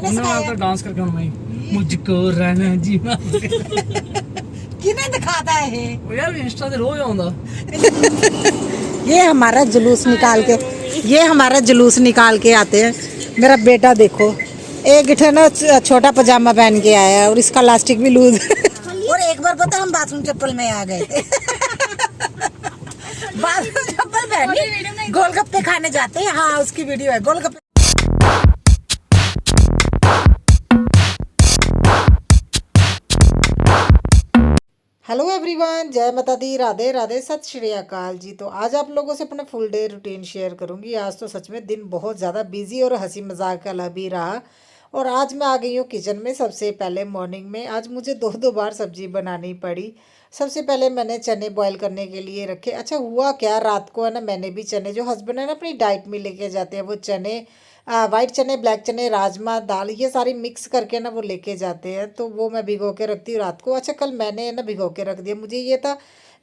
किने सिखाया डांस करके मैं मुझको रहना जी किने दिखाता है ये? ਉਹ ਯਾਰ ਇੰਸਟਾ ਤੇ ਰੋਜ਼ ਆਉਂਦਾ ये हमारा जुलूस निकाल के आते हैं। मेरा बेटा देखो एक गिठे ना छोटा पजामा पहन के आया है और इसका लास्टिक भी लूज और एक बार पता हम बाथरूम चप्पल में आ गए थे बाथरूम चप्पल पहनी गोलगप्पे खाने जाते हैं। हाँ उसकी वीडियो है गोलगप्पे। हेलो एवरीवन, जय माता दी, राधे राधे, सत श्री अकाल जी। तो आज आप लोगों से अपना फुल डे रूटीन शेयर करूंगी। आज तो सच में दिन बहुत ज़्यादा बिजी और हंसी मजाक का भी रहा। और आज मैं आ गई हूँ किचन में। सबसे पहले मॉर्निंग में आज मुझे दो बार सब्जी बनानी पड़ी। सबसे पहले मैंने चने बॉईल करने के लिए रखे। अच्छा हुआ क्या, रात को है ना मैंने भी चने, जो हस्बैंड है ना अपनी डाइट में लेके जाते हैं, वो चने वाइट चने, ब्लैक चने, राजमा दाल, ये सारी मिक्स करके ना वो लेके जाते हैं, तो वो मैं भिगो के रखती हूँ रात को। अच्छा कल मैंने ना भिगो के रख दिया, मुझे ये था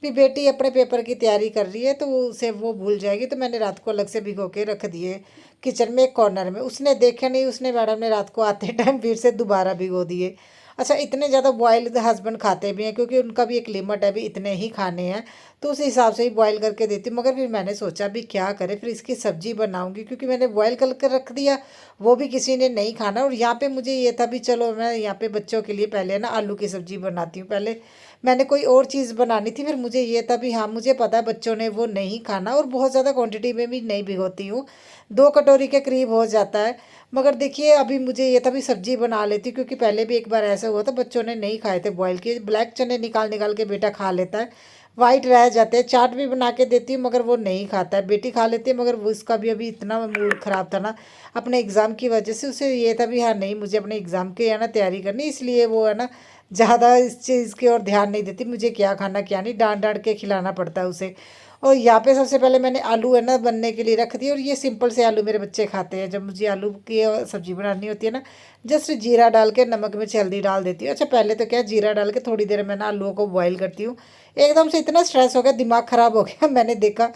भी बेटी अपने पेपर की तैयारी कर रही है तो उसे वो भूल जाएगी, तो मैंने रात को अलग से भिगो के रख दिए किचन में एक कॉर्नर में। उसने देखा नहीं, उसने मैडम ने रात को आते टाइम फिर से दोबारा भिगो दिए। अच्छा इतने ज़्यादा बॉयल हस्बैंड खाते भी हैं क्योंकि उनका भी एक लिमिट है, भी इतने ही खाने हैं, तो उस हिसाब से ही बॉयल करके देती हूँ। मगर फिर मैंने सोचा भी क्या करें, फिर इसकी सब्ज़ी बनाऊंगी क्योंकि मैंने बॉयल करके रख दिया, वो भी किसी ने नहीं खाना। और यहाँ पे मुझे ये था भी चलो मैं यहाँ पे बच्चों के लिए पहले ना आलू की सब्ज़ी बनाती हूँ। पहले मैंने कोई और चीज़ बनानी थी, फिर मुझे ये था भी हाँ मुझे पता है बच्चों ने वो नहीं खाना, और बहुत ज़्यादा क्वांटिटी में भी नहीं भिगोती हूँ, 2 कटोरी के करीब हो जाता है। मगर देखिए अभी मुझे ये था भी सब्जी बना लेती, क्योंकि पहले भी एक बार ऐसा हुआ था, बच्चों ने नहीं खाए थे बॉयल किए। ब्लैक चने निकाल निकाल के बेटा खा लेता है, वाइट रह जाते हैं। चाट भी बना के देती हूँ मगर वो नहीं खाता है, बेटी खा लेती है, मगर वो उसका भी अभी इतना मूड ख़राब था ना अपने एग्ज़ाम की वजह से, उसे ये था भी हाँ नहीं मुझे अपने एग्ज़ाम की है ना तैयारी करनी, इसलिए वो है ना ज़्यादा इस चीज़ की ओर ध्यान नहीं देती, मुझे क्या खाना क्या नहीं, डांट डांट के खिलाना पड़ता है उसे। और यहाँ पे सबसे पहले मैंने आलू है ना बनने के लिए रख दिए, और ये सिंपल से आलू मेरे बच्चे खाते हैं। जब मुझे आलू की सब्ज़ी बनानी होती है ना, जस्ट जीरा डाल के नमक मिर्च हल्दी डाल देती हूँ। अच्छा पहले तो क्या जीरा डाल के थोड़ी देर मैं ना आलूओं को बॉईल करती हूँ। एकदम से इतना स्ट्रेस हो गया, दिमाग ख़राब हो गया, मैंने देखा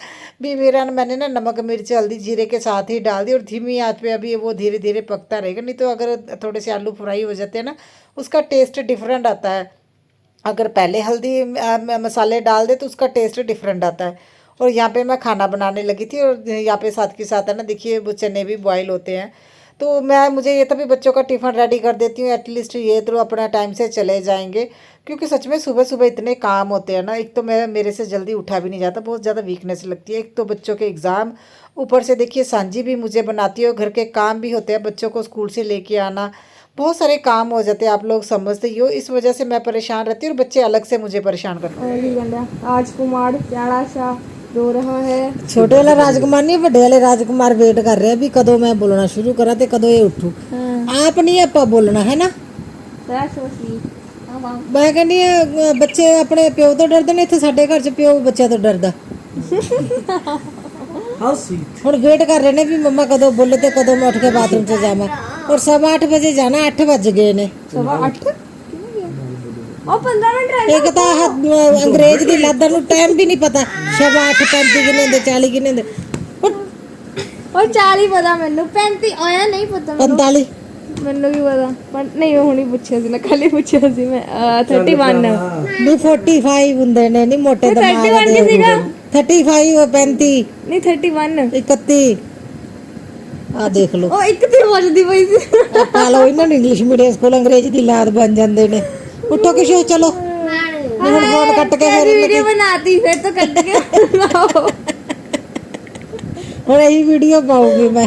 भी मेरा मैंने ना नमक मिर्च हल्दी जीरे के साथ ही डाल दी, और धीमी आंच पे अभी वो धीरे धीरे पकता रहेगा। नहीं तो अगर थोड़े से आलू फ्राई हो जाते हैं ना, उसका टेस्ट डिफरेंट आता है। अगर पहले हल्दी मसाले डाल दे तो उसका टेस्ट डिफरेंट आता है। और यहाँ पे मैं खाना बनाने लगी थी, और यहाँ पे साथ के साथ है ना देखिए वो चने भी बॉईल होते हैं, तो मुझे ये तभी बच्चों का टिफ़िन रेडी कर देती हूँ, एटलीस्ट ये तो अपना टाइम से चले जाएंगे। क्योंकि सच में सुबह सुबह इतने काम होते हैं ना, एक तो मेरे से जल्दी उठा भी नहीं जाता, बहुत ज़्यादा वीकनेस लगती है। एक तो बच्चों के एग्ज़ाम, ऊपर से देखिए सांझी भी मुझे बनाती है, और घर के काम भी होते हैं, बच्चों को स्कूल से लेके आना, बहुत सारे काम हो जाते हैं, आप लोग समझते ही हो। इस वजह से मैं परेशान रहती हूँ और बच्चे अलग से मुझे परेशान करते हैं। आज कुमार प्यारा सा रो रहा है। छोटे वाला राजकुमार नहीं, बड़े वाले राजकुमार वेट कर रहे हैं भी कदों मैं बोलना शुरू करा ते कदों ये उठू। आप नहीं आपा बोलना है ना, मैं कहनी बच्चे अपने प्यो तो डरते ने, इतने साडे घर च प्यो बच्चे तो डरदा। हुण वेट कर रहे ने भी मम्मा कदों बोले ते कदों मैं उठ के बाथरूम से जावा। और 8:15 बजे जाना, 8 बज गए ने। 8:15 और 15 मिनट एक तो अंग्रेज दी लादा नूं टाइम भी नहीं पता, 8:35 किने दे 40 किने दे और 40 पता मैनू, 35 आया नहीं पता 45 ਮੈਨੂੰ ਕੀ ਪਤਾ, ਪਰ ਨਹੀਂ ਉਹ ਹੁਣੀ ਪੁੱਛਿਆ ਸੀ ਨਾ, ਕੱਲ ਪੁੱਛਿਆ ਸੀ ਮੈਂ 31 ਨਹੀਂ 45 ਹੁੰਦੇ ਨੇ, ਨਹੀਂ ਮੋਟੇ ਦਿਮਾਗ 31 ਕੀ ਸੀਗਾ, 35 35 ਨਹੀਂ 31 31 ਆ ਦੇਖ ਲਓ, ਉਹ ਇੱਕ ਤੇ ਵੱਜਦੀ ਪਈ ਸੀ। ਪਾ ਲਓ ਇਹਨਾਂ ਨੂੰ ਇੰਗਲਿਸ਼ ਮੀਡੀਅਮ ਸਕੂਲ ਅੰਗਰੇਜ਼ੀ ਦੀ ਲਾਦ ਬਣ ਜਾਂਦੇ ਨੇ। ਉੱਠੋ ਕਿਸ਼ੋ ਚਲੋ, ਹੁਣ ਫੋਨ ਕੱਟ ਕੇ ਫਿਰ ਵੀਡੀਓ ਬਣਾਤੀ, ਫਿਰ ਤਾਂ ਕੱਟ ਕੇ ਬਣਾਓ, ਹੁਣ ਇਹੀ ਵੀਡੀਓ ਪਾऊंगी मैं।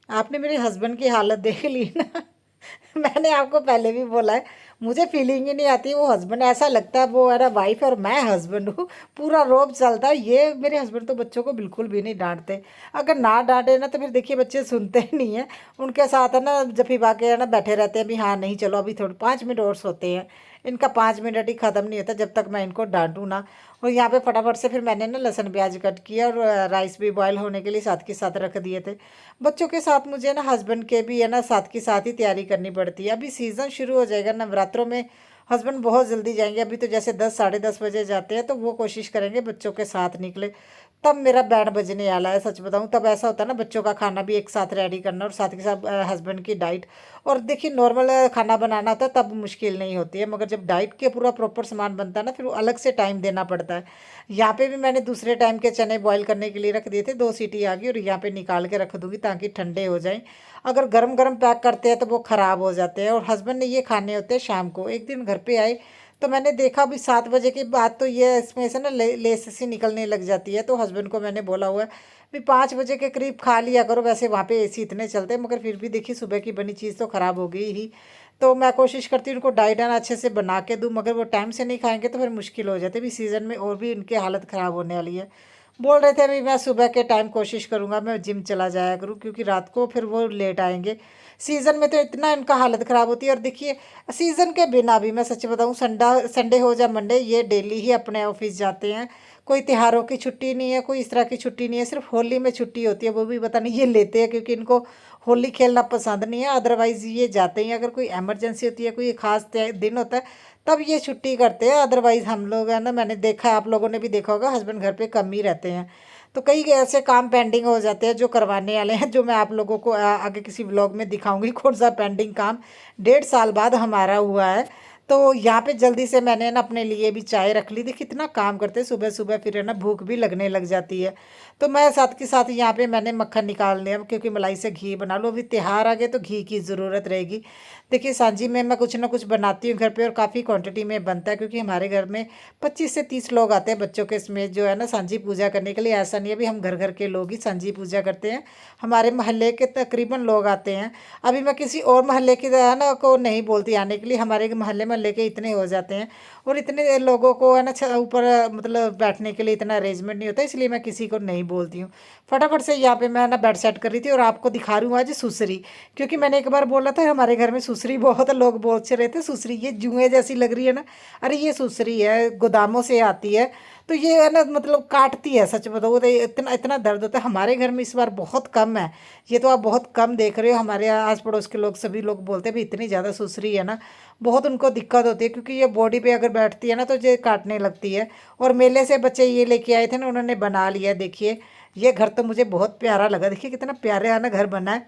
आपने मेरे हस्बैंड की हालत देख ली ना मैंने आपको पहले भी बोला है, मुझे फीलिंग ही नहीं आती, वो हस्बैंड ऐसा लगता है वो है ना वाइफ और मैं हस्बैंड हूँ, पूरा रोब चलता है। ये मेरे हस्बैंड तो बच्चों को बिल्कुल भी नहीं डांटते, अगर ना डांटे ना तो फिर देखिए बच्चे सुनते ही नहीं हैं, उनके साथ है ना जफीबा के है ना बैठे रहते हैं भी हाँ नहीं चलो अभी थोड़े 5 मिनट और सोते हैं। इनका 5 मिनट ही ख़त्म नहीं होता जब तक मैं इनको डांटूँ ना। और यहाँ पे फटाफट से फिर मैंने ना लहसुन प्याज कट किया, और राइस भी बॉयल होने के लिए साथ के साथ रख दिए थे। बच्चों के साथ मुझे ना हस्बैंड के भी है ना साथ के साथ ही तैयारी करनी पड़ती है। अभी सीज़न शुरू हो जाएगा नवरात्रों में, हस्बैंड बहुत जल्दी जाएंगे, अभी तो जैसे 10 साढ़े 10 बजे जाते हैं, तो वो कोशिश करेंगे बच्चों के साथ निकले। तब मेरा बैंड बजने वाला है। सच बताऊँ तब ऐसा होता है ना, बच्चों का खाना भी एक साथ रेडी करना और साथ के साथ हस्बैंड की डाइट। और देखिए नॉर्मल खाना बनाना होता है तब मुश्किल नहीं होती है, मगर जब डाइट के पूरा प्रॉपर सामान बनता है ना, फिर वो अलग से टाइम देना पड़ता है। यहाँ पे भी मैंने दूसरे टाइम के चने बॉईल करने के लिए रख दिए थे, 2 सीटी आ गई और यहाँ पे निकाल के रख दूँगी ताकि ठंडे हो जाएँ। अगर गरम-गरम पैक करते हैं तो वो ख़राब हो जाते हैं, और हस्बैंड ने ये खाने होते हैं शाम को। एक दिन घर पे आए तो मैंने देखा अभी 7 बजे के बाद तो ये इसमें से ना लेस सी निकलने लग जाती है, तो हस्बैंड को मैंने बोला हुआ है भी 5 बजे के करीब खा लिया करो। वैसे वहाँ पे एसी इतने चलते हैं, मगर फिर भी देखिए सुबह की बनी चीज़ तो ख़राब हो गई ही। तो मैं कोशिश करती हूँ उनको डाइट है ना अच्छे से बना के दूँ, मगर वो टाइम से नहीं खाएंगे तो फिर मुश्किल हो जाती है। अभी सीज़न में और भी इनकी हालत ख़राब होने वाली है। बोल रहे थे अभी मैं सुबह के टाइम कोशिश करूँगा मैं जिम चला जाया करूँ, क्योंकि रात को फिर वो लेट आएंगे। सीज़न में तो इतना इनका हालत ख़राब होती है। और देखिए सीज़न के बिना भी मैं सच बताऊँ, संडे हो या मंडे, ये डेली ही अपने ऑफिस जाते हैं। कोई त्योहारों की छुट्टी नहीं है, कोई इस तरह की छुट्टी नहीं है, सिर्फ होली में छुट्टी होती है, वो भी पता नहीं ये लेते हैं क्योंकि इनको होली खेलना पसंद नहीं है। अदरवाइज़ ये जाते हैं, अगर कोई इमरजेंसी होती है, कोई ख़ास दिन होता है तब ये छुट्टी करते हैं। अदरवाइज़ हम लोग है ना, मैंने देखा है, आप लोगों ने भी देखा होगा, हस्बैंड घर पे कम ही रहते हैं। तो कई ऐसे काम पेंडिंग हो जाते हैं जो करवाने वाले हैं, जो मैं आप लोगों को आगे किसी व्लॉग में दिखाऊंगी कौन सा पेंडिंग काम 1.5 साल बाद हमारा हुआ है। तो यहाँ पे जल्दी से मैंने ना अपने लिए भी चाय रख ली थी। कितना काम करते हैं सुबह सुबह, फिर है ना भूख भी लगने लग जाती है। तो मैं साथ के साथ यहाँ पे मैंने मक्खन निकाल लिया, क्योंकि मलाई से घी बना लो। अभी त्योहार आ गए तो घी की ज़रूरत रहेगी। देखिए सांझी में मैं कुछ ना कुछ बनाती हूँ घर पे, और काफ़ी क्वांटिटी में बनता है, क्योंकि हमारे घर में 25 से 30 लोग आते हैं बच्चों के समेत, जो है ना सांझी पूजा करने के लिए। ऐसा नहीं है अभी हम घर घर के लोग ही सांझी पूजा करते हैं, हमारे मोहल्ले के तकरीबन लोग आते हैं। अभी मैं किसी और मोहल्ले की है ना को नहीं बोलती आने के लिए, हमारे मोहल्ले के इतने हो जाते हैं, और इतने लोगों को है ना ऊपर मतलब बैठने के लिए इतना अरेंजमेंट नहीं होता, इसलिए मैं किसी को नहीं बोलती हूँ। फटाफट से यहाँ पे मैं ना बेड सेट कर रही थी, और आपको दिखा रही हूँ आज सुसरी। क्योंकि मैंने एक बार बोला था हमारे घर में सुसरी बहुत लोग बोल से रहे थे, सुसरी ये जुएं जैसी लग रही है ना। अरे ये सुसरी है, गोदामों से आती है। तो ये है ना मतलब काटती है, सच बताओ तो इतना इतना दर्द होता है। हमारे घर में इस बार बहुत कम है, ये तो आप बहुत कम देख रहे हो। हमारे आस पड़ोस के लोग सभी लोग बोलते हैं भी इतनी ज़्यादा सुसरी है ना, बहुत उनको दिक्कत होती है, क्योंकि ये बॉडी पे अगर बैठती है ना तो ये काटने लगती है। और मेले से बच्चे ये लेके आए थे ना, उन्होंने बना लिया। देखिए ये घर तो मुझे बहुत प्यारा लगा, देखिए कितना प्यारा है ना घर बना है,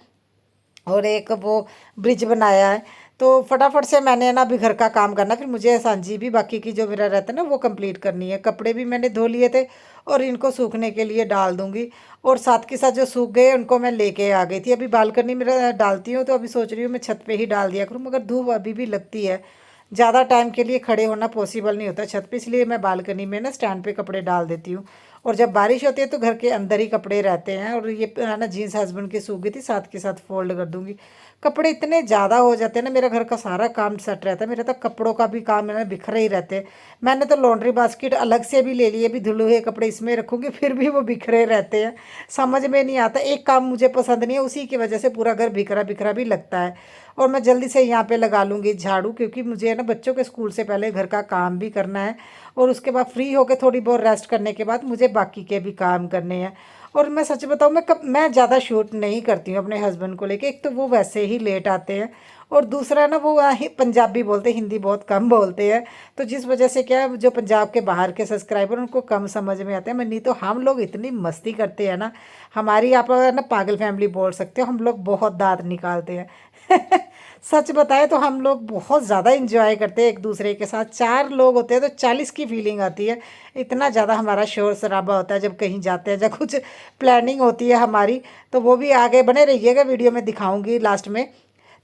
और एक वो ब्रिज बनाया है। तो फटाफट से मैंने ना अभी घर का काम करना, फिर मुझे सांझी भी बाकी की जो मेरा रहता है ना वो कंप्लीट करनी है। कपड़े भी मैंने धो लिए थे और इनको सूखने के लिए डाल दूंगी, और साथ के साथ जो सूख गए उनको मैं लेके आ गई थी। अभी बालकनी में डालती हूँ, तो अभी सोच रही हूँ मैं छत पे ही डाल दिया करूँ, मगर धूप अभी भी लगती है, ज़्यादा टाइम के लिए खड़े होना पॉसिबल नहीं होता छत पे, इसलिए मैं बालकनी में ना स्टैंड पे कपड़े डाल देती हूँ। और जब बारिश होती है तो घर के अंदर ही कपड़े रहते हैं। और ये है ना जीन्स हस्बैंड की सूख गई थी, साथ के साथ फोल्ड कर दूंगी। कपड़े इतने ज़्यादा हो जाते हैं ना, मेरा घर का सारा काम सेट रहता है, मेरा तो कपड़ों का भी काम है ना बिखरे ही रहते हैं। मैंने तो लॉन्ड्री बास्केट अलग से भी ले लिए, भी धुले हुए कपड़े इसमें रखूँगी, फिर भी वो बिखरे रहते हैं, समझ में नहीं आता। एक काम मुझे पसंद नहीं है, उसी की वजह से पूरा घर बिखरा बिखरा भी लगता है। और मैं जल्दी से यहाँ पे लगा लूँगी झाड़ू, क्योंकि मुझे है ना बच्चों के स्कूल से पहले घर का काम भी करना है, और उसके बाद फ्री होकर थोड़ी बहुत रेस्ट करने के बाद मुझे बाकी के भी काम करने हैं। और मैं सच बताऊँ, मैं ज़्यादा शूट नहीं करती हूँ अपने हस्बैंड को लेके। एक तो वो वैसे ही लेट आते हैं, और दूसरा ना वो पंजाबी बोलते, हिंदी बहुत कम बोलते हैं। तो जिस वजह से क्या है, जो पंजाब के बाहर के सब्सक्राइबर उनको कम समझ में आते हैं। मैं नहीं तो हम लोग इतनी मस्ती करते हैं ना, हमारी आप ना पागल फैमिली बोल सकते हो, हम लोग बहुत दांत निकालते हैं। सच बताए तो हम लोग बहुत ज़्यादा इंजॉय करते हैं एक दूसरे के साथ। 4 लोग होते हैं तो 40 की फीलिंग आती है, इतना ज़्यादा हमारा शोर शराबा होता है जब कहीं जाते हैं, जब कुछ प्लानिंग होती है हमारी। तो वो भी आगे बने रहिएगा, वीडियो में दिखाऊंगी लास्ट में।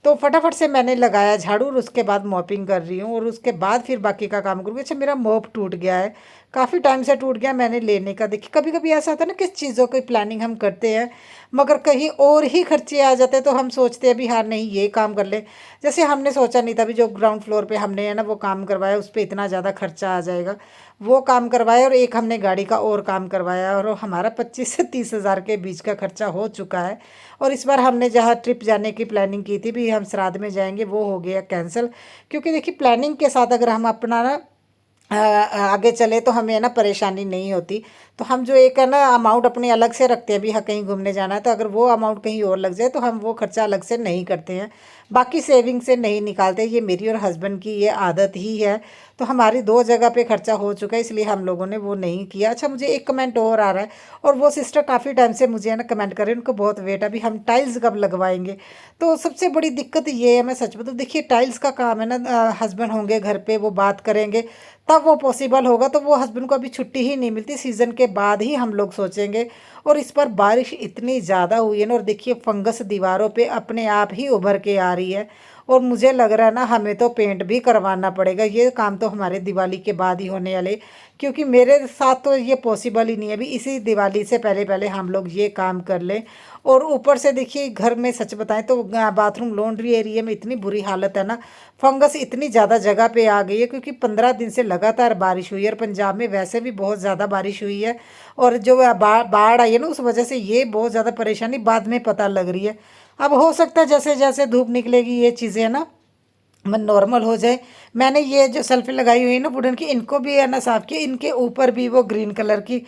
तो फटाफट से मैंने लगाया झाड़ू, और उसके बाद मॉपिंग कर रही हूँ, और उसके बाद फिर बाकी का काम करूँगी। अच्छा मेरा मॉप टूट गया है, काफ़ी टाइम से टूट गया, मैंने लेने का। देखिए कभी कभी ऐसा होता है ना, किस चीज़ों की प्लानिंग हम करते हैं मगर कहीं और ही खर्चे आ जाते हैं, तो हम सोचते हैं भी हाँ नहीं ये काम कर ले। जैसे हमने सोचा नहीं था भी जो ग्राउंड फ्लोर पे हमने है ना वो काम करवाया, उस पर इतना ज़्यादा खर्चा आ जाएगा, वो काम करवाया। और एक हमने गाड़ी का और काम करवाया, और हमारा 25 से 30 हज़ार के बीच का खर्चा हो चुका है। और इस बार हमने जहाँ ट्रिप जाने की प्लानिंग की थी भी हम श्राद्ध में जाएंगे, वो हो गया कैंसिल। क्योंकि देखिए प्लानिंग के साथ अगर हम अपना ना आगे चले तो हमें है ना परेशानी नहीं होती। तो हम जो एक है ना अमाउंट अपनी अलग से रखते हैं, भी हाँ कहीं घूमने जाना है तो अगर वो अमाउंट कहीं और लग जाए तो हम वो खर्चा अलग से नहीं करते हैं, बाकी सेविंग से नहीं निकालते। ये मेरी और हस्बैंड की ये आदत ही है। तो हमारी 2 जगह पे खर्चा हो चुका है, इसलिए हम लोगों ने वो नहीं किया। अच्छा, मुझे एक कमेंट और आ रहा है, और वो सिस्टर काफ़ी टाइम से मुझे है ना कमेंट कर रहे हैं, उनको बहुत वेट है, अभी हम टाइल्स कब लगवाएंगे। तो सबसे बड़ी दिक्कत ये है, मैं सच बताऊँ, देखिए टाइल्स का काम है ना, हस्बैंड होंगे घर पे, वो बात करेंगे तब वो पॉसिबल होगा। तो वो हस्बैंड को अभी छुट्टी ही नहीं मिलती, सीज़न के बाद ही हम लोग सोचेंगे। और इस पर बारिश इतनी ज़्यादा हुई है ना, और देखिए फंगस दीवारों पे अपने आप ही उभर के आ रही है। और मुझे लग रहा है ना हमें तो पेंट भी करवाना पड़ेगा, ये काम तो हमारे दिवाली के बाद ही होने वाले, क्योंकि मेरे साथ तो ये पॉसिबल ही नहीं है अभी इसी दिवाली से पहले पहले हम लोग ये काम कर लें। और ऊपर से देखिए घर में सच बताएं तो बाथरूम लॉन्ड्री एरिया में इतनी बुरी हालत है ना, फंगस इतनी ज़्यादा जगह पे आ गई है, क्योंकि 15 दिन से लगातार बारिश हुई है, और पंजाब में वैसे भी बहुत ज़्यादा बारिश हुई है। और जो बाढ़ आई है ना, उस वजह से ये बहुत ज़्यादा परेशानी बाद में पता लग रही है। अब हो सकता है जैसे जैसे धूप निकलेगी ये चीज़ें ना मन नॉर्मल हो जाए। मैंने ये जो सल्फे लगाई हुई है ना वुडन की, इनको भी है ना साफ़ किया, इनके ऊपर भी वो ग्रीन कलर की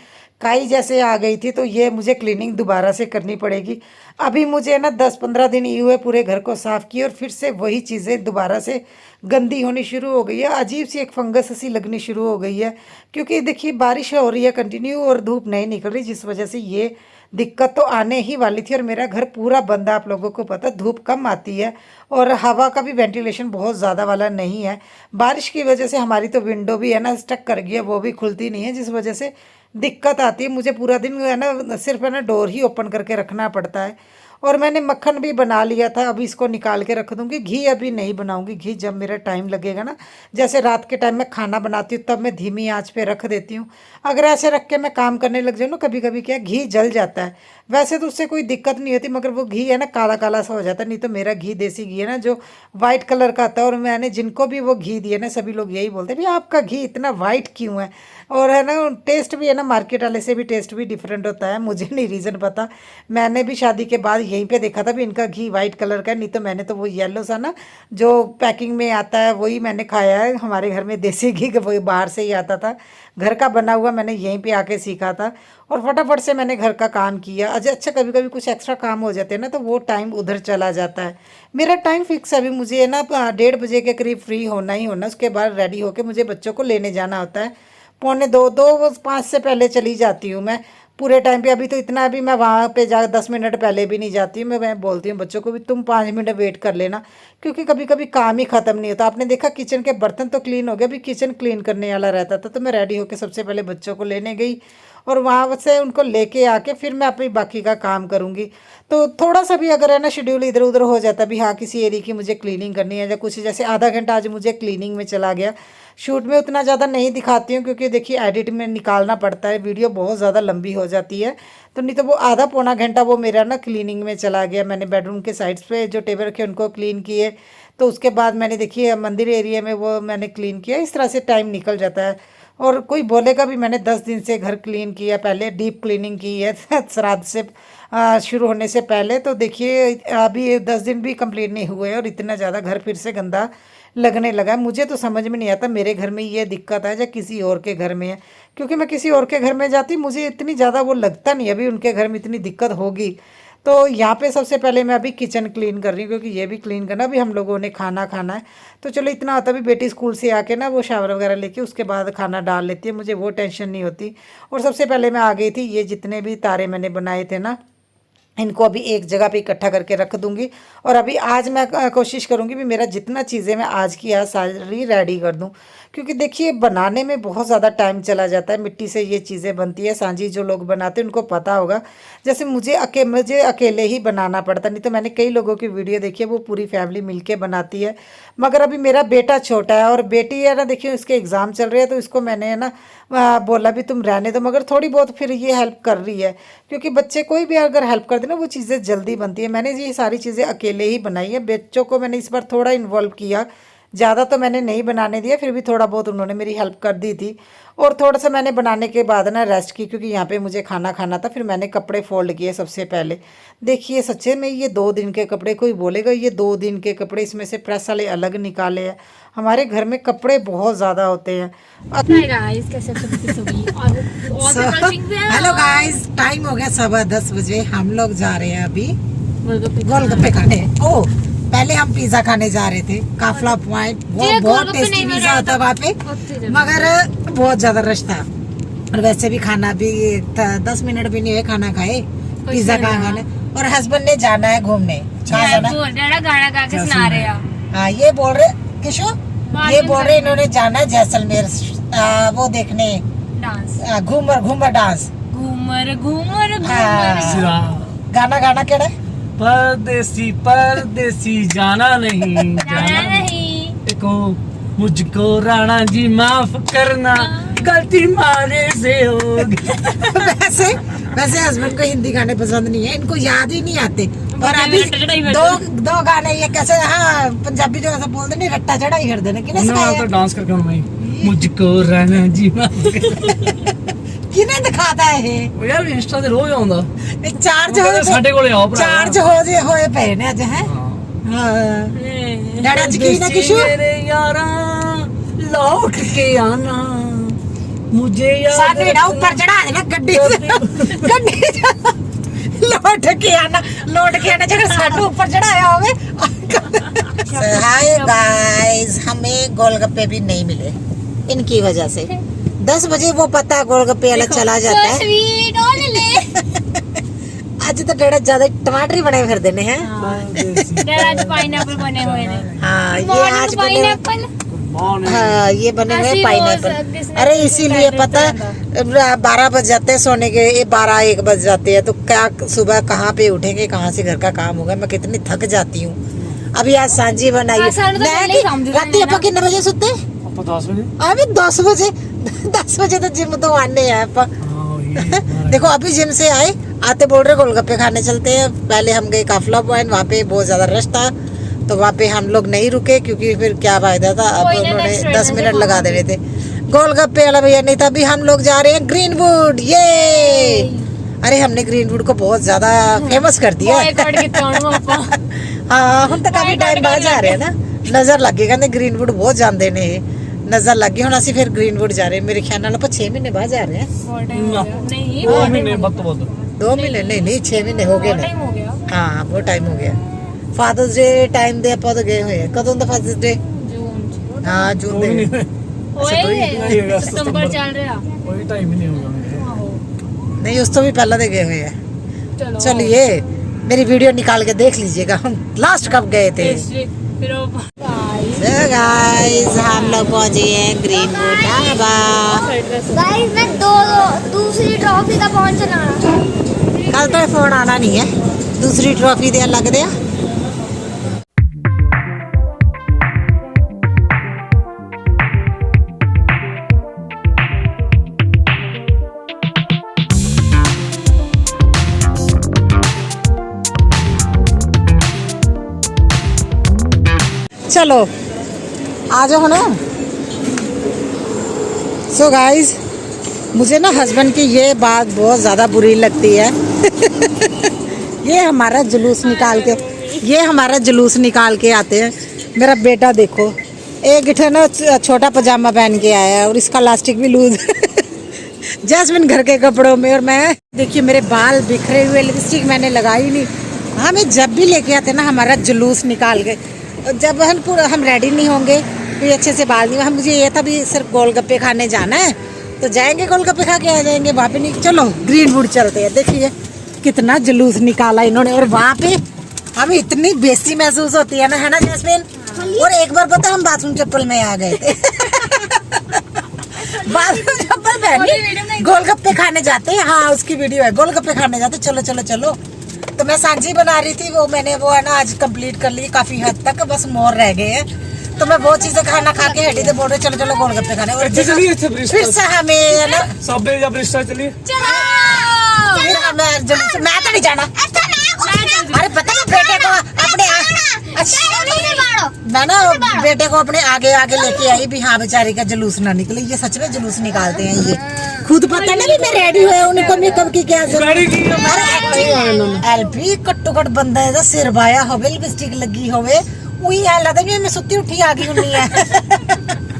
काई जैसे आ गई थी, तो ये मुझे क्लीनिंग दोबारा से करनी पड़ेगी। अभी मुझे ना 10-15 दिन ही हुए पूरे घर को साफ़ किए, और फिर से वही चीज़ें दोबारा से गंदी होनी शुरू हो गई है, अजीब सी एक फंगस सी लगनी शुरू हो गई है। क्योंकि देखिए बारिश हो रही है कंटिन्यू, और धूप नहीं निकल रही, जिस वजह से ये दिक्कत तो आने ही वाली थी। और मेरा घर पूरा बंद है, आप लोगों को पता, धूप कम आती है, और हवा का भी वेंटिलेशन बहुत ज़्यादा वाला नहीं है। बारिश की वजह से हमारी तो विंडो भी है ना स्टक कर गई है, वो भी खुलती नहीं है, जिस वजह से दिक्कत आती है। मुझे पूरा दिन है ना सिर्फ है ना डोर ही ओपन करके रखना पड़ता है। और मैंने मक्खन भी बना लिया था, अभी इसको निकाल के रख दूँगी। घी अभी नहीं बनाऊँगी, घी जब मेरा टाइम लगेगा ना, जैसे रात के टाइम में खाना बनाती हूँ तब मैं धीमी आंच पे रख देती हूँ। अगर ऐसे रख के मैं काम करने लग जाऊँ ना, कभी कभी क्या घी जल जाता है। वैसे तो उससे कोई दिक्कत नहीं होती, मगर वो घी है ना काला काला सा हो जाता है। नहीं तो मेरा घी देसी घी है ना जो वाइट कलर का आता है, और मैंने जिनको भी वो घी दिए ना सभी लोग यही बोलते हैं भाई आपका घी इतना वाइट क्यों है। और है ना टेस्ट भी है ना मार्केट वाले से भी टेस्ट भी डिफरेंट होता है, मुझे नहीं रीज़न पता। मैंने भी शादी के बाद यहीं पे देखा था भी इनका घी वाइट कलर का है, नहीं तो मैंने तो वो येलो सा ना जो पैकिंग में आता है वही मैंने खाया है। हमारे घर में देसी घी वही बाहर से ही आता था, घर का बना हुआ मैंने यहीं पे आके सीखा था। और फटाफट से मैंने घर का काम किया। अच्छा कभी कभी कुछ एक्स्ट्रा काम हो जाते हैं ना, तो वो टाइम उधर चला जाता है। मेरा टाइम फिक्स है, अभी मुझे है ना 1:30 बजे के करीब फ्री होना ही होना, उसके बाद रेडी होके मुझे बच्चों को लेने जाना होता है। 2:45 2:05 से पहले चली जाती हूँ मैं पूरे टाइम पे। अभी तो इतना, अभी मैं वहाँ पे जा 10 मिनट पहले भी नहीं जाती हूँ। मैं बोलती हूँ बच्चों को भी तुम 5 मिनट वेट कर लेना, क्योंकि कभी कभी काम ही ख़त्म नहीं होता। आपने देखा किचन के बर्तन तो क्लीन हो गए, अभी किचन क्लीन करने वाला रहता था। तो मैं रेडी होकर सबसे पहले बच्चों को लेने गई, और वहाँ से उनको लेके आके फिर मैं अपनी बाकी का काम करूँगी। तो थोड़ा सा भी अगर है ना शेड्यूल इधर उधर हो जाता भी, हाँ किसी एरिया की मुझे क्लीनिंग करनी है या कुछ, जैसे आधा घंटा आज मुझे क्लीनिंग में चला गया। शूट में उतना ज़्यादा नहीं दिखाती हूँ, क्योंकि देखिए एडिट में निकालना पड़ता है, वीडियो बहुत ज़्यादा लंबी हो जाती है। तो नहीं तो वो आधा पौना घंटा वो मेरा ना क्लीनिंग में चला गया। मैंने बेडरूम के साइड्स पे जो टेबल रखे उनको क्लीन किए, तो उसके बाद मैंने देखिए मंदिर एरिया में वो मैंने क्लीन किया। इस तरह से टाइम निकल जाता है। और कोई बोलेगा भी मैंने 10 दिन से घर क्लीन किया, पहले डीप क्लीनिंग की है श्राद्ध से शुरू होने से पहले। तो देखिए अभी 10 दिन भी कंप्लीट नहीं हुए, और इतना ज़्यादा घर फिर से गंदा लगने लगा है। मुझे तो समझ में नहीं आता मेरे घर में ये दिक्कत है या किसी और के घर में है, क्योंकि मैं किसी और के घर में जाती मुझे इतनी ज़्यादा वो लगता नहीं अभी उनके घर में इतनी दिक्कत होगी। तो यहाँ पे सबसे पहले मैं अभी किचन क्लीन कर रही हूँ, क्योंकि ये भी क्लीन करना, अभी हम लोगों ने खाना खाना है। तो चलो इतना होता भी, बेटी स्कूल से आके ना वो शावर वगैरह लेके उसके बाद खाना डाल लेती है, मुझे वो टेंशन नहीं होती। और सबसे पहले मैं आ गई थी, ये जितने भी तारे मैंने बनाए थे ना इनको अभी एक जगह पे इकट्ठा करके रख दूंगी। और अभी आज मैं कोशिश करूंगी भी मेरा जितना चीज़ें मैं आज की आज सारी रेडी कर दूं, क्योंकि देखिए बनाने में बहुत ज़्यादा टाइम चला जाता है। मिट्टी से ये चीज़ें बनती है, सांझी जो लोग बनाते हैं उनको पता होगा। जैसे मुझे अकेले ही बनाना पड़ता, नहीं तो मैंने कई लोगों की वीडियो देखी है वो पूरी फैमिली मिलके बनाती है। मगर अभी मेरा बेटा छोटा है और बेटी है ना, देखिए इसके एग्ज़ाम चल रहे हैं, तो इसको मैंने है ना बोला भी तुम रहने दो, मगर थोड़ी बहुत फिर ये हेल्प कर रही है, क्योंकि बच्चे कोई भी अगर हेल्प कर दे ना वो चीज़ें जल्दी बनती है। मैंने ये सारी चीज़ें अकेले ही बनाई है, बच्चों को मैंने इस बार थोड़ा इन्वॉल्व किया, ज़्यादा तो मैंने नहीं बनाने दिया, फिर भी थोड़ा बहुत उन्होंने मेरी हेल्प कर दी थी। और थोड़ा सा मैंने बनाने के बाद ना रेस्ट की, क्योंकि यहाँ पे मुझे खाना खाना था। फिर मैंने कपड़े फोल्ड किए सबसे पहले। देखिए सच्चे में ये 2 दिन के कपड़े, कोई बोलेगा ये 2 दिन के कपड़े, इसमें से प्रेस वाले अलग निकाले हैं। हमारे घर में कपड़े बहुत ज़्यादा होते हैं। गाइस कैसे हेलो गाइस, टाइम हो गया 10:15 बजे। हम लोग जा रहे हैं अभी गोलगप्पे खाने। ओ पहले हम पिज्जा खाने जा रहे थे काफला पॉइंट। वो बहुत टेस्टी पिज्जा होता है वहाँ पे, मगर बहुत ज्यादा रश था। और वैसे भी खाना भी 10 मिनट भी नहीं हुए खाना खाए, पिज्जा कहाँ खाने। और हस्बैंड ने जाना है घूमने। गाना गा के सुना रहे हैं। हाँ ये बोल रहे किशो, ये बोल रहे इन्होंने जाना है जैसलमेर वो देखने डांस, घूमर घूमर डांस। घूमर घूमर गाना गाना केड़ा है? परदेसी परदेसी जाना नहीं जाना नहीं। देखो मुझको राणा जी माफ करना, गलती मारे से होगी। वैसे वैसे हस्बैंड को हिंदी गाने पसंद नहीं है, इनको याद ही नहीं आते। और अभी दो गाने ये कैसे, हाँ पंजाबी जो ऐसा बोलते नहीं, रट्टा चढ़ा ही कर देने किने सिखाया? तो डांस करके मैं मुझको राणा जी माफ किने दिखाता है ये? ਉਹ ਯਾਰ ਇੰਸਟਾ ਤੇ ਰੋਜ਼ ਆਉਂਦਾ ਚਾਰਜ ਕਹਿੰਦੇ ਸਾਡੇ ਕੋਲੇ ਆਓ ਭਰਾ। ਚਾਰਜ ਹੋਏ ਪਏ ਨੇ ਅੱਜ ਹੈ। ਹਾਂ ਡੈਡਾ ਜੀ ਕੀ ਨਾ ਕਿਸ਼ੂ ਮੇਰੇ ਯਾਰਾਂ ਲੌਟ ਕੇ ਆਣਾ ਮੁਝੇ ਯਾਦ ਸਾਡੇ ਨਾ ਉੱਪਰ ਚੜਾ ਦੇਣਾ ਗੱਡੀ लौट के आना जगह साडू ऊपर चढ़ाया होवे। हाय गाइस, हमें गोलगप्पे भी नहीं मिले इनकी वजह से। 10 बजे वो पता गोलगप्पे वाला चला जाता है। आज तो डैडा ज्यादा टमाटर ही बने फिर देने हैं। आज पाइनएप्पल बने हुए हैं। हाँ ये आज बने, हाँ ये बने हुए पाइनएप्पल। अरे इसीलिए पता 12 बज जाते हैं सोने के, 12-1 बज जाते हैं। तो क्या सुबह कहाँ पे उठेंगे, कहाँ से घर का काम होगा। मैं कितनी थक जाती हूँ। अभी आज सांजी बनाई। रात आप कितने बजे सोते? 10 बजे। अभी 10 बजे 10 बजे तो जिम तो आने हैं आप। देखो अभी जिम से आते बोल रहे गोलगप्पे खाने चलते हैं। पहले हम गए काफला पॉइंट, वहाँ पे बहुत ज्यादा रश था तो वहाँ पे हम लोग नहीं रुके, क्योंकि फिर क्या फायदा था। अब उन्होंने 10 मिनट लगा दे रहे थे। गोलगप्पे वाला भैया नहीं था। अभी हम लोग जा रहे हैं ग्रीनवुड। ये अरे हमने ग्रीनवुड को बहुत ज्यादा फेमस कर दिया। हाँ हम तो काफी टाइम बाद जा रहे हैं ना, नजर लग गई। कहते ग्रीनवुड बहुत जाते ने, नजर लग गई। हम फिर ग्रीनवुड जा रहे हैं। मेरे ख्याल नाल 6 महीने बाद जा रहे हैं। 2 महीने बद तो बद 2 महीने नहीं 6 महीने हो गए। हाँ वो टाइम हो गया। फादर्स डे टाइम ਦੇ ਆਪਾਂ ਤਾਂ ਗਏ ਹੋਏ ਆ। ਕਦੋਂ ਦਾ ਫਾਦਰਸ ਡੇ? ਹਾਂ ਜੂਨ ਦੇ। ਓਏ ਸਤੰਬਰ ਚੱਲ ਰਿਹਾ। ਕੋਈ ਟਾਈਮ ਹੀ ਨਹੀਂ ਹੋਗਾ। नहीं उस तो भी पहले दे गए हुए हैं। चलिए मेरी वीडियो निकाल के देख लीजिएगा हम लास्ट कब गए थे। गाइस हम लोग पहुंचे हैं ग्रीनवुड ढाबा। गाइस मैं दूसरी ट्रॉफी का पहुंच चलाना। कल तो फोन आना नहीं है, दूसरी ट्रॉफी दे लग दिया। चलो आ जाओ ना। सो गाइस मुझे ना हस्बैंड की ये बात बहुत ज़्यादा बुरी लगती है। ये हमारा जुलूस निकाल के आते हैं। मेरा बेटा देखो एक इठे ना छोटा पजामा पहन के आया है और इसका लास्टिक भी लूज। जैस्मिन घर के कपड़ों में, और मैं देखिए मेरे बाल बिखरे हुए, लिपस्टिक मैंने लगाई नहीं। हमें जब भी लेके आते ना हमारा जुलूस निकाल के, जब हम रेडी नहीं होंगे कोई अच्छे से बाल नहीं, हम मुझे ये था भी सिर्फ गोलगप्पे खाने जाना है तो जाएंगे गोलगप्पे खा के आ जाएंगे। वहाँ पे नहीं, चलो ग्रीनवुड चलते हैं। देखिए कितना जुलूस निकाला इन्होंने। और वहाँ पे हमें इतनी बेइज्जती महसूस होती है ना जैस्मिन। और एक बार पता हम बाथरूम चप्पल में आ गए थे। बाथरूम चप्पल पहनी गोलगप्पे खाने जाते हैं। हाँ उसकी वीडियो है, गोलगप्पे खाने जाते। चलो चलो चलो। तो मैं सांझी बना रही थी, वो मैंने वो है ना आज कंप्लीट कर ली काफी हद तक, बस मोर रह गए हैं। तो मैं वो चीजें खाना खा के हटी थे, बोल रहे चलो चलो गोलगप्पे खाने। और फिर से हमें है ना सबे या ब्रिस्टा चलिए। फिर मैं तो नहीं जाना। अरे पता है बेटे को अपने मैं ना बेटे को अपने आगे आगे लेके आई भी हाँ बेचारी का जुलूस ना निकले। ये सच में जुलूस निकालते हैं ये, खुद पता ना भी मैं रेडी हुआ उनको मेकअप की क्या एलपी घट्टो घट बंदा है सिर बाया होवे लिपस्टिक लगी होवे वही ऐ लगता भी मैं सुती उठी आ गई हुनी है।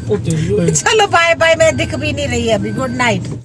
चलो बाय बाय, मैं दिख भी नहीं रही अभी, गुड नाइट।